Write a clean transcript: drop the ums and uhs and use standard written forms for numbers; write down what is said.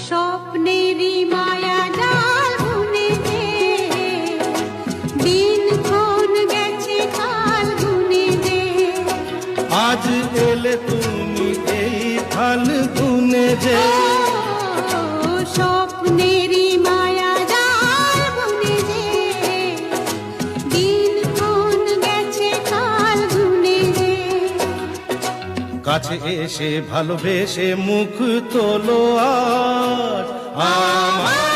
স্বপ্নেরই মায়া জাল বুনে যে দিনক্ষণ গেছে কাল গুনে যে আজ এলে তুমি এই ফাল্গুনে যে স্বপ্নেরই মায়া জাল বুনে যে দিনক্ষণ গেছে কাল গুনে যে কাছে এসে ভালোবেসে মুখ তোলো আজ আমার